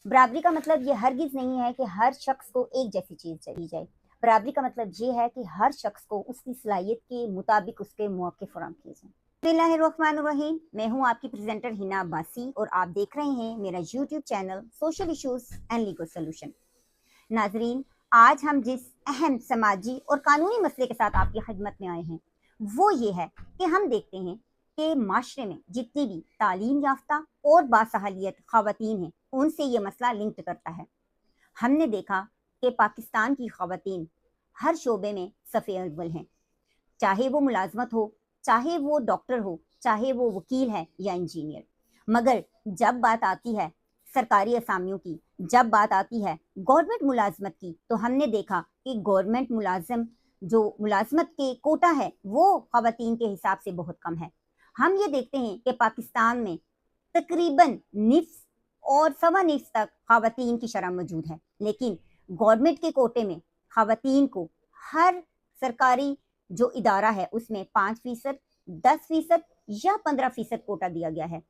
बराबरी का मतलब ये हरगिज़ नहीं है कि हर शख्स को एक जैसी चीज़ दी जाए। बराबरी का मतलब ये है कि हर शख्स को उसकी सलाहियत के मुताबिक उसके मौके फराहम किए जाएँ। बिस्मिल्लाहिर्रहमानिर्रहीम, मैं हूँ आपकी प्रेज़ेंटर हिना अब्बासी और आप देख रहे हैं मेरा YouTube channel social issues and legal solution. नाज़रीन, आज हम जिस अहम समाजी और कानूनी मसले के साथ आपकी खिदमत में आए हैं, वो ये है कि हम देखते हैं कि माशरे में जितनी भी तालीम याफ्ता और बासहलियत ख़वातीन हैं, उनसे ये मसला लिंक्ड करता है। हमने देखा कि पाकिस्तान की ख़वातीन हर शोबे में सफ़े अव्वल हैं, चाहे वो मुलाजमत हो, चाहे वो डॉक्टर हो, चाहे वो वकील है या इंजीनियर। मगर जब बात आती है सरकारी असामियों की, जब बात आती है गवर्नमेंट मुलाजमत की, तो हमने देखा कि गवर्नमेंट मुलाजम जो मुलाजमत के कोटा है वो ख़वातीन के हिसाब से बहुत कम है। हम ये देखते हैं कि पाकिस्तान में तकरीबन निफ्स और सवा निफ्स तक ख़वातीन की शरह मौजूद है, लेकिन गवर्नमेंट के कोटे में ख़वातीन को हर सरकारी जो इदारा है उसमें 5%, 10% या 15% कोटा दिया गया है।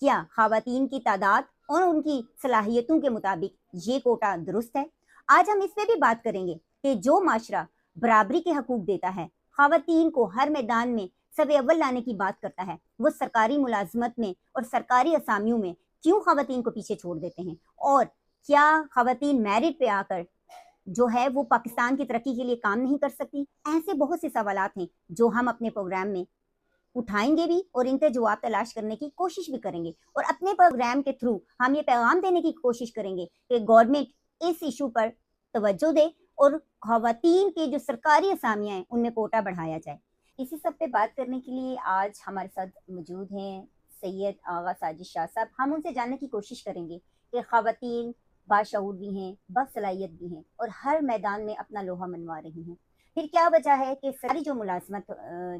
क्या ख़वातीन की तादाद और उनकी सलाहियतों के मुताबिक ये कोटा दुरुस्त है? आज हम इस पे भी बात करेंगे कि जो माशरा बराबरी के हकूक देता है, ख़वातीन को हर मैदान में सवे अव्वल लाने की बात करता है, वो सरकारी मुलाजमत में और सरकारी असामियों में क्यों ख़वातीन को पीछे छोड़ देते हैं? और क्या ख़वातीन मेरिट पे आकर जो है वो पाकिस्तान की तरक्की के लिए काम नहीं कर सकती? ऐसे बहुत से सवालात हैं जो हम अपने प्रोग्राम में उठाएंगे भी और इनके जवाब तलाश करने की कोशिश भी करेंगे, और अपने प्रोग्राम के थ्रू हम ये पैगाम देने की कोशिश करेंगे कि गवर्नमेंट इस इशू पर तवज्जो दे और खवातीन की जो सरकारी असामियाँ हैं उनमें कोटा बढ़ाया जाए। इसी सब पे बात करने के लिए आज हमारे साथ मौजूद हैं सैयद आगा साजिद शाह साहब। हम उनसे जानने की कोशिश करेंगे कि खवातीन बाशऊर भी हैं, बासलाहियत भी हैं और हर मैदान में अपना लोहा मनवा रही हैं। फिर क्या वजह है कि सरकारी जो मुलाजमत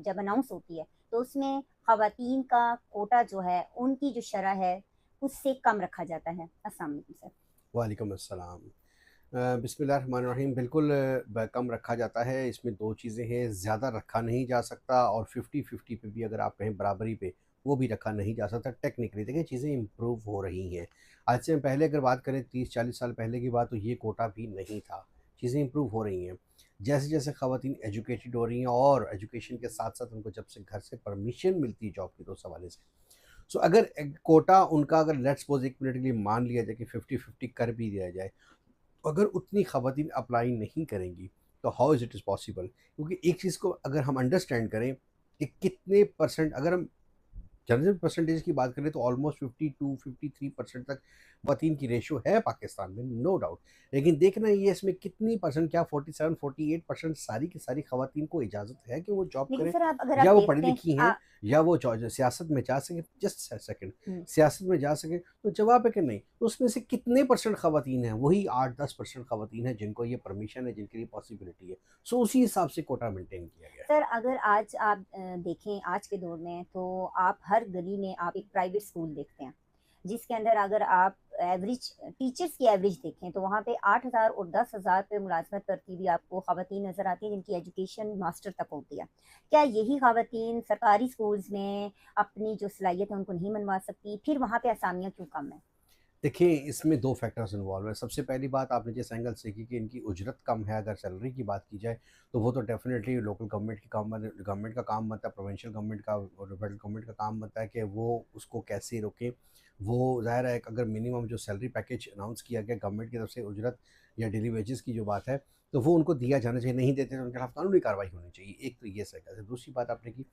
जब अनाउंस होती है तो उसमें ख़वातीन का कोटा जो है उनकी जो शरह है उससे कम रखा जाता है। अस्सलाम वालेकुम सर। वालेकुम अस्सलाम। बिस्मिल्लाहिर्रहमानिर्रहीम। बिल्कुल कम रखा जाता है। इसमें दो चीज़ें हैं, ज़्यादा रखा नहीं जा सकता और 50-50 पे भी अगर आप कहें बराबरी पे, वो भी रखा नहीं जा सकता। टेक्निकली देखिए चीज़ें इम्प्रूव हो रही हैं। आज से पहले अगर बात करें 30-40 साल पहले की बात, तो ये कोटा भी नहीं था। चीज़ें इम्प्रूव हो रही हैं। जैसे जैसे ख़वातीन एजुकेटेड हो रही हैं और एजुकेशन के साथ साथ उनको जब से घर से परमिशन मिलती है जॉब की, तो उस हवाले से सो अगर एक कोटा उनका, अगर लेट्स सपोज एक मिनट के लिए मान लिया जाए कि 50-50 कर भी दिया जाए, अगर उतनी ख़वातीन अप्लाई नहीं करेंगी तो how is it is possible? क्योंकि एक चीज़ को अगर हम अंडरस्टैंड करें कि कितने परसेंट, अगर हम जनरल परसेंटेज की बात करें तो ऑलमोस्ट 52-53% तक ख़वातीन की रेशियो है पाकिस्तान में, नो डाउट। लेकिन देखना ये इसमें कितनी परसेंट, क्या 47-48% सारी की सारी ख़वातीन को इजाज़त है कि वो जॉब लेकिन करें, सर आप अगर आप या वो पढ़ी देखते हैं लिखी हैं, या वो सियासत में जा सकें? जस्ट सेकेंड, हम्म, सियासत में जा सकें? तो जवाब है कि नहीं। तो उसमें से कितने परसेंट ख़वातीन हैं? वही 8-10% ख़वातीन हैं जिनको ये परमिशन है, जिनके लिए पॉसिबिलिटी है। सो उसी हिसाब से कोटा मेंटेन किया गया है। सर अगर आज आप देखें आज के दौर में तो आप हर गली में आप एक प्राइवेट स्कूल देखते हैं जिसके अंदर अगर आप एवरेज टीचर्स की एवरेज देखें तो वहाँ पे 8,000 और 10,000 पे मुलाजमत करती हुई आपको ख़वातीन नज़र आती हैं जिनकी एजुकेशन मास्टर तक होती है। क्या यही ख़वातीन सरकारी स्कूल्स में अपनी जो सलाहियत है उनको नहीं मनवा सकती? फिर वहाँ पे असामियाँ क्यों कम है? देखिए, इसमें 2 फैक्टर्स इन्वॉल्व हैं। सबसे पहली बात, आपने जिस एंगल से की कि इनकी उजरत कम है, अगर सैलरी की बात की जाए, तो वो तो डेफ़िनेटली लोकल गवर्नमेंट का काम बनता है, प्रोविंशियल गवर्नमेंट का और फेडरल गवर्नमेंट का काम बनता है कि वो उसको कैसे रोकें। वो ज़ाहिर है, अगर मिनिमम जो सैलरी पैकेज अनाउंस किया गया गवर्नमेंट की तरफ से, उजरत या डेली वेजेस की जो बात है, तो वो उनको दिया जाना चाहिए। नहीं देते तो उनके खिलाफ कानूनी कार्रवाई होनी चाहिए। एक तो ये सही है। दूसरी बात आपने की,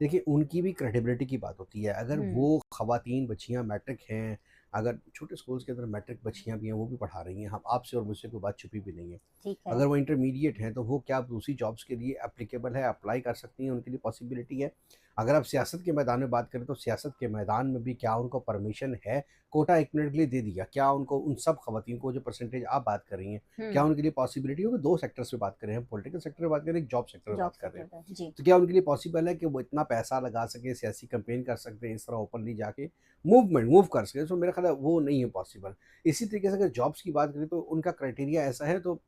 देखिए उनकी भी क्रेडिबिलिटी की बात होती है। अगर हम्म, वो ख़वातीन बच्चियाँ मैट्रिक हैं, अगर छोटे स्कूल्स के अंदर मैट्रिक बच्चियाँ भी हैं, वो भी पढ़ा रही हैं, हम आपसे और मुझसे कोई बात छुपी भी नहीं है। ठीक है। अगर वो इंटरमीडिएट हैं तो वो क्या दूसरी जॉब्स के लिए एप्लीकेबल है, अप्लाई कर सकती हैं, उनके लिए पॉसिबिलिटी है। अगर आप सियासत के मैदान में बात करें तो सियासत के मैदान में भी क्या उनको परमिशन है? कोटा एक मिनट के लिए दे दिया, क्या उनको, उन सब खवातीन को जो परसेंटेज आप बात कर रही हैं, क्या हम्म, उनके लिए पॉसिबिलिटी होगी? 2 सेक्टर्स में बात करें, हम पॉलिटिकल सेक्टर में बात करें, एक जॉब सेक्टर में जॉब बात कर रहे हैं। सेक्टर जी। तो क्या उनके लिए पॉसिबल है कि वो इतना पैसा लगा सकें, सियासी कैंपेन कर सकते हैं, इस तरह ओपनली जाके मूव कर सकें? सो मेरा ख़्याल है वो नहीं है पॉसिबल। इसी तरीके से अगर जॉब्स की बात करें तो उनका क्राइटेरिया ऐसा है, तो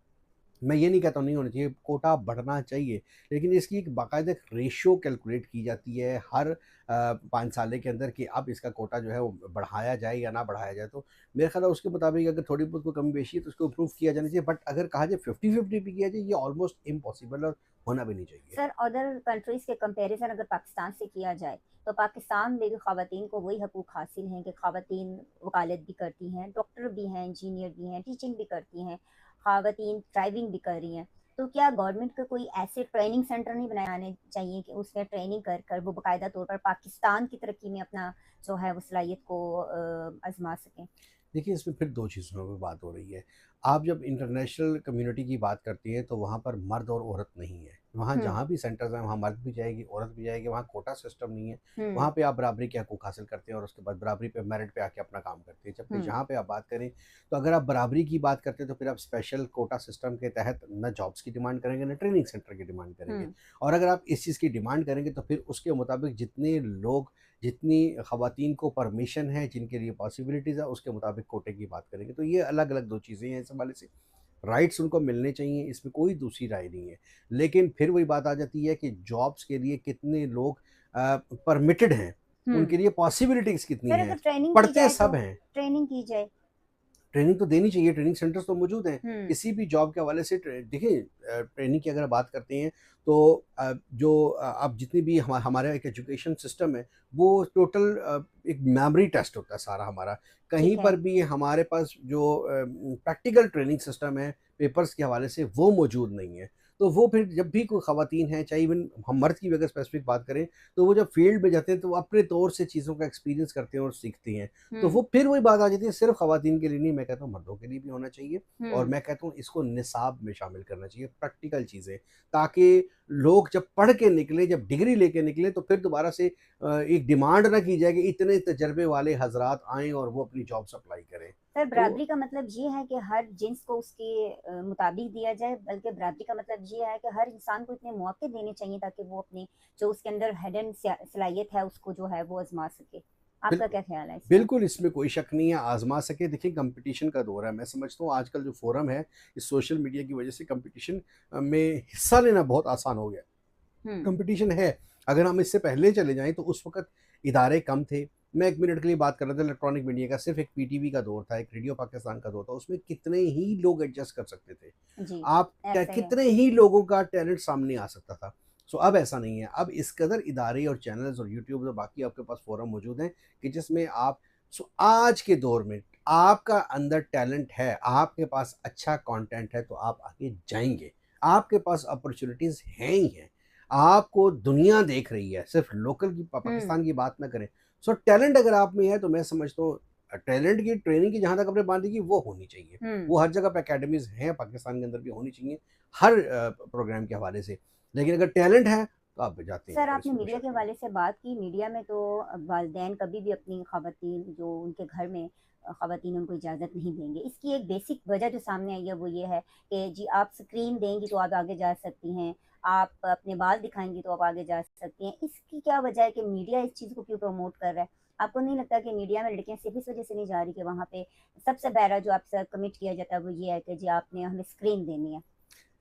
मैं ये नहीं कहता हूँ नहीं होना चाहिए, कोटा बढ़ना चाहिए, लेकिन इसकी एक बाकायदा रेशियो कैलकुलेट की जाती है हर 5 साल के अंदर कि अब इसका कोटा जो है वो बढ़ाया जाए या ना बढ़ाया जाए। तो मेरे ख्याल है उसके मुताबिक अगर थोड़ी बहुत कोई कमी बेशी है तो उसको इम्प्रूव किया जाना चाहिए, बट अगर कहा जाए 50-50 भी किया जाए, ये ऑलमोस्ट इम्पॉसिबल और होना भी नहीं चाहिए। सर अदर कंट्रीज़ के कंपैरिज़न अगर पाकिस्तान से किया जाए, तो पाकिस्तान में भी ख़वातीन को वही हकूक़ हासिल हैं कि ख़वातीन वकालत भी करती हैं, डॉक्टर भी हैं, इंजीनियर भी हैं, टीचिंग भी करती हैं, ख़वातीन ड्राइविंग भी कर रही हैं। तो क्या गवर्नमेंट को कोई ऐसे ट्रेनिंग सेंटर नहीं बनाने चाहिए कि उसमें ट्रेनिंग कर कर वो बाकायदा तौर पर पाकिस्तान की तरक्की में अपना जो है वो सलाहियत को आज़मा सकें? देखिए, इसमें फिर 2 चीज़ों पे बात हो रही है। आप जब इंटरनेशनल कम्युनिटी की बात करती हैं, तो वहाँ पर मर्द और औरत नहीं है। वहाँ हुँ, जहाँ भी सेंटर्स हैं, वहाँ मर्द भी जाएगी, औरत भी जाएगी, वहाँ कोटा सिस्टम नहीं है। हुँ, वहाँ पे आप बराबरी के हकूक़ हासिल करते हैं और उसके बाद बराबरी पे मेरिट पे आके अपना काम करते हैं। जबकि हुँ, जहाँ पे आप बात करें, तो अगर आप बराबरी की बात करते हैं, तो फिर आप स्पेशल कोटा सिस्टम के तहत ना जॉब्स की डिमांड करेंगे, ना ट्रेनिंग सेंटर की डिमांड करेंगे। हुँ, और अगर आप इस चीज़ की डिमांड करेंगे, तो फिर उसके मुताबिक जितने लोग जितनी ख़वातीन को परमिशन है, जिनके लिए पॉसिबिलिटीज़ है, उसके मुताबिक कोटे की बात करेंगे। तो ये अलग-अलग 2 चीज़ें हैं इस हवाले से। राइट्स उनको मिलने चाहिए, इसमें कोई दूसरी राय नहीं है। लेकिन फिर वही बात आ जाती है कि जॉब्स के लिए कितने लोग परमिटेड हैं, हुँ। उनके लिए पॉसिबिलिटीज़ कितनी सर हैं, अगर ट्रेनिंग की पढ़ते जाए तो सब हैं। ट्रेनिंग की जाए। ट्रेनिंग तो देनी चाहिए, ट्रेनिंग सेंटर्स तो मौजूद हैं। हुँ, किसी भी जॉब के हवाले से देखिए ट्रेनिंग की अगर बात करते हैं तो अब जितनी भी हमारा एक एजुकेशन सिस्टम है, वो टोटल एक मेमोरी टेस्ट होता है सारा हमारा। कहीं ठीक है। पर भी हमारे पास जो प्रैक्टिकल ट्रेनिंग सिस्टम है, पेपर्स के हवाले से वो मौजूद नहीं है। तो वो फिर जब भी कोई ख़वातीन हैं, चाहे इवन हम मर्द की भी अगर स्पेसिफ़िक बात करें, तो वो जब फील्ड में जाते हैं तो वो अपने तौर से चीज़ों का एक्सपीरियंस करते हैं और सीखती हैं। तो हुँ, वो फिर वही बात आ जाती है, सिर्फ़ ख़वातीन के लिए नहीं, मैं कहता हूँ मर्दों के लिए भी होना चाहिए। और हुँ। मैं कहता हूँ इसको निसाब में शामिल करना चाहिए, प्रैक्टिकल चीज़ें, ताकि लोग जब पढ़ के निकलें, जब डिग्री लेके निकलें, तो फिर दोबारा से एक डिमांड ना की जाए कि इतने तजर्बे वाले हज़रात आएँ और वो अपनी जॉब सप्लाई करें। सर तो बराबरी का मतलब ये है कि हर जिन्स को उसके मुताबिक दिया जाए, बल्कि बराबरी का मतलब ये है कि हर इंसान को इतने मौके देने चाहिए ताकि वो अपने जो उसके अंदर हिडन सलाहियत है उसको जो है वो आज़मा सके। आपका बिल्कुल, क्या ख़्याल है इस पर? बिल्कुल इसमें कोई शक नहीं है, आज़मा सके। देखिए कॉम्पिटिशन का दौर है, मैं समझता हूँ आजकल जो फ़ोरम है, इस सोशल मीडिया की वजह से कॉम्पिटिशन में हिस्सा लेना बहुत आसान हो गया है। हुँ, कंपटीशन है। अगर हम इससे पहले चले जाएँ तो उस वक़्त इदारे कम थे। मैं 1 मिनट के लिए बात कर रहा था इलेक्ट्रॉनिक मीडिया का, सिर्फ़ एक पीटीवी का दौर था, एक रेडियो पाकिस्तान का दौर था, उसमें कितने ही लोग एडजस्ट कर सकते थे। जी, आप क्या ऐसा ही है। कितने ही लोगों का टैलेंट सामने आ सकता था। सो अब ऐसा नहीं है। अब इस कदर इदारे और चैनल्स और यूट्यूब और बाकी आपके पास फ़ोरम मौजूद हैं कि जिसमें आप आज के दौर में आपका अंदर टैलेंट है, आपके पास अच्छा कंटेंट है तो आप आगे जाएँगे। आपके पास अपॉर्च्युनिटीज़ हैं ही हैं। आपको दुनिया देख रही है, सिर्फ़ लोकल की हुँ, पाकिस्तान की बात ना करें। सो टैलेंट अगर आप में है तो मैं समझता हूँ टैलेंट की ट्रेनिंग की जहाँ तक आपने बात की वो होनी चाहिए। हुँ। वो हर जगह पे अकेडमीज़ हैं, पाकिस्तान के अंदर भी होनी चाहिए, हर प्रोग्राम के हवाले से। लेकिन अगर टैलेंट है तो आप जाते हैं सर ऊपर, आपने इसमें कोई मीडिया शक के नहीं है। हवाले से बात की, मीडिया में तो वालिदैन कभी भी अपनी ख़वातीन जो उनके घर में ख़वातीन उनको इजाज़त नहीं देंगे। इसकी एक बेसिक वजह जो सामने आई है वो ये है कि जी आप स्क्रीन देंगी तो आप आगे जा सकती हैं, आप अपने बाल दिखाएँगी तो आप आगे जा सकती हैं। इसकी क्या वजह है कि मीडिया इस चीज़ को क्यों प्रमोट कर रहा है? आपको नहीं लगता कि मीडिया में लड़कियाँ सिर्फ़ इस वजह से नहीं जा रही कि वहाँ पे सबसे पहला जो आपसे कमिट किया जाता है वो ये है कि जी आपने हमें स्क्रीन देनी है?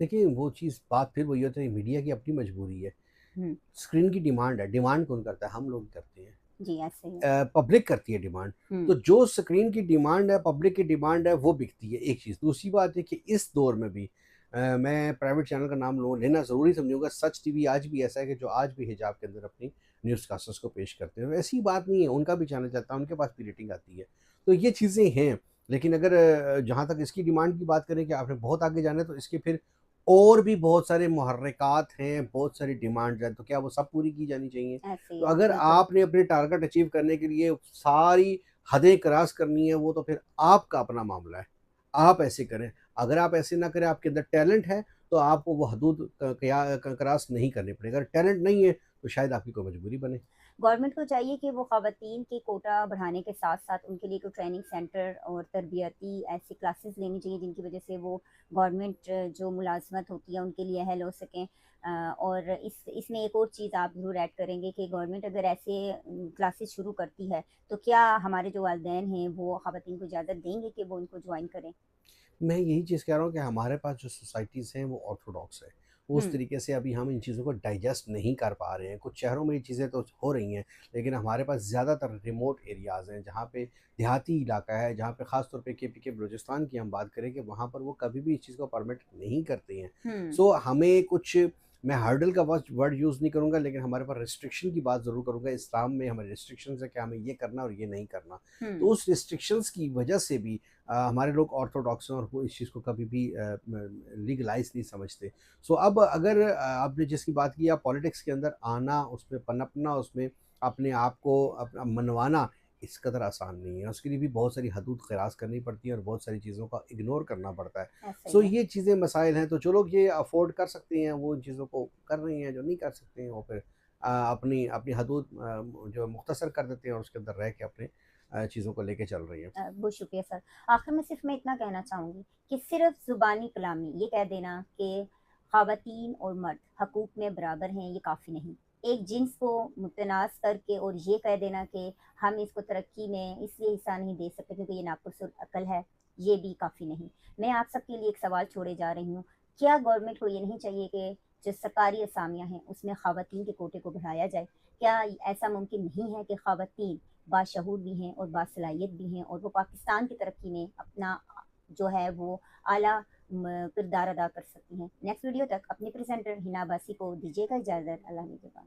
देखिए वो चीज़ बात फिर वही होती है, मीडिया की अपनी मजबूरी है। हुँ, स्क्रीन की डिमांड है, डिमांड कौन करता है? हम लोग करते हैं। जी ऐसे ही है। पब्लिक करती है डिमांड। हुँ, तो जो स्क्रीन की डिमांड है, पब्लिक की डिमांड है, वो बिकती है, एक चीज़। दूसरी बात है कि इस दौर में भी मैं प्राइवेट चैनल का नाम लेना ज़रूरी समझूँगा, सच टीवी आज भी ऐसा है कि जो आज भी हिजाब के अंदर अपनी न्यूज़कास्टर्स को पेश करते हैं। ऐसी बात नहीं है, उनका भी चैनल चलता है, उनके पास भी रेटिंग आती है। तो ये चीज़ें हैं, लेकिन अगर जहाँ तक इसकी डिमांड की बात करें कि आपने बहुत आगे जाना है, तो इसके फिर और भी बहुत सारे मुहर्रिकात हैं, बहुत सारी डिमांड्स हैं, तो क्या वो सब पूरी की जानी चाहिए? ऐसे ही तो है, अगर बिल्कुल। आपने अपने टारगेट अचीव करने के लिए सारी हदें क्रॉस करनी है, वो तो फिर आपका अपना मामला है। आप ऐसे करें। अगर आप ऐसे ना करें, आपके अंदर टैलेंट है, तो आपको वो हदूद क्रॉस नहीं करनी पड़ेगी। अगर टैलेंट नहीं है, तो शायद आपकी कोई मजबूरी बने। गवर्नमेंट को चाहिए कि वो ख़वातीन के कोटा बढ़ाने के साथ-साथ उनके लिए कोई ट्रेनिंग सेंटर और तरबियती ऐसी क्लासेस लेनी चाहिए जिनकी वज़ह से वो गवर्नमेंट जो मुलाज़मत होती है उनके लिए अहल हो सकें। और इसमें एक और चीज़ आप ज़रूर ऐड करेंगे कि गवर्नमेंट अगर ऐसे क्लासेस शुरू करती है, तो क्या हमारे जो वालिदैन हैं वो ख़वातीन को इजाज़त देंगे कि वो उनको जॉइन करें? मैं यही चीज़ कह रहा हूँ कि हमारे पास जो सोसाइटीज़ हैं वो ऑर्थोडॉक्स है। वो उस हुँ, तरीके से अभी हम इन चीज़ों को डाइजेस्ट नहीं कर पा रहे हैं। कुछ शहरों में ये चीज़ें तो हो रही हैं, लेकिन हमारे पास ज़्यादातर रिमोट एरियाज़ हैं, जहाँ पे देहाती इलाका है, जहाँ पे ख़ास तौर पे केपीके बलूचिस्तान की हम बात करें कि वहाँ पर वो कभी भी इस चीज़ को परमिट नहीं करते हैं। हुँ, सो हमें कुछ, मैं हर्डल का वर्ड यूज़ नहीं करूँगा, लेकिन हमारे पास रिस्ट्रिक्शन की बात ज़रूर करूँगा। इस्लाम में हमारे रिस्ट्रिक्शंस है कि हमें ये करना और ये नहीं करना। तो हुँ। उस रिस्ट्रिक्शंस की वजह से भी हमारे लोग ऑर्थोडॉक्स हैं और वो इस चीज़ को कभी भी लीगलाइज नहीं समझते। सो अब अगर आपने जिसकी बात की, आप पॉलिटिक्स के अंदर आना, उसमें पनपना, उसमें अपने आप को अपना मनवाना इस कदर आसान नहीं है। उसके लिए भी बहुत सारी हदूद ख़रास करनी पड़ती है और बहुत सारी चीज़ों का इग्नोर करना पड़ता है। ऐसा सो ही है। ये चीज़ें मसाइल हैं, तो जो लोग ये अफ़ोर्ड कर सकते हैं वो इन चीज़ों को कर रहे हैं, जो नहीं कर सकते हैं वो फिर अपनी अपनी हदूद जो मुख्तसर कर देते हैं और उसके अंदर रह के अपने चीज़ों को लेके चल रही हैं। बहुत शुक्रिया सर। आखिर में सिर्फ़ मैं इतना कहना चाहूँगी कि सिर्फ़ ज़ुबानी कलामी ये कह देना कि ख़वातीन और मर्द हकूक़ में बराबर हैं, ये काफ़ी नहीं। एक जिन्स को मुतनाज़ करके और ये कह देना कि हम इसको तरक्की में इसलिए हिस्सा नहीं दे सकते क्योंकि ये नाक़ुसुल अक़ल है, ये भी काफ़ी नहीं। मैं आप सबके लिए एक सवाल छोड़े जा रही हूँ, क्या गवर्नमेंट को ये नहीं चाहिए कि जो सरकारी असामियाँ हैं, उसमें ख़वातीन के कोटे को बढ़ाया जाए? क्या ऐसा मुमकिन नहीं है कि ख़वातीन बाशऊर भी हैं और बासलाहियत भी हैं और वो पाकिस्तान की तरक्की में अपना जो है वो आला किरदार अदा कर सकती हैं। नेक्स्ट वीडियो तक अपने प्रेजेंटर हिना अब्बासी को दीजिएगा इजाज़त। अल्लाह निगहबान।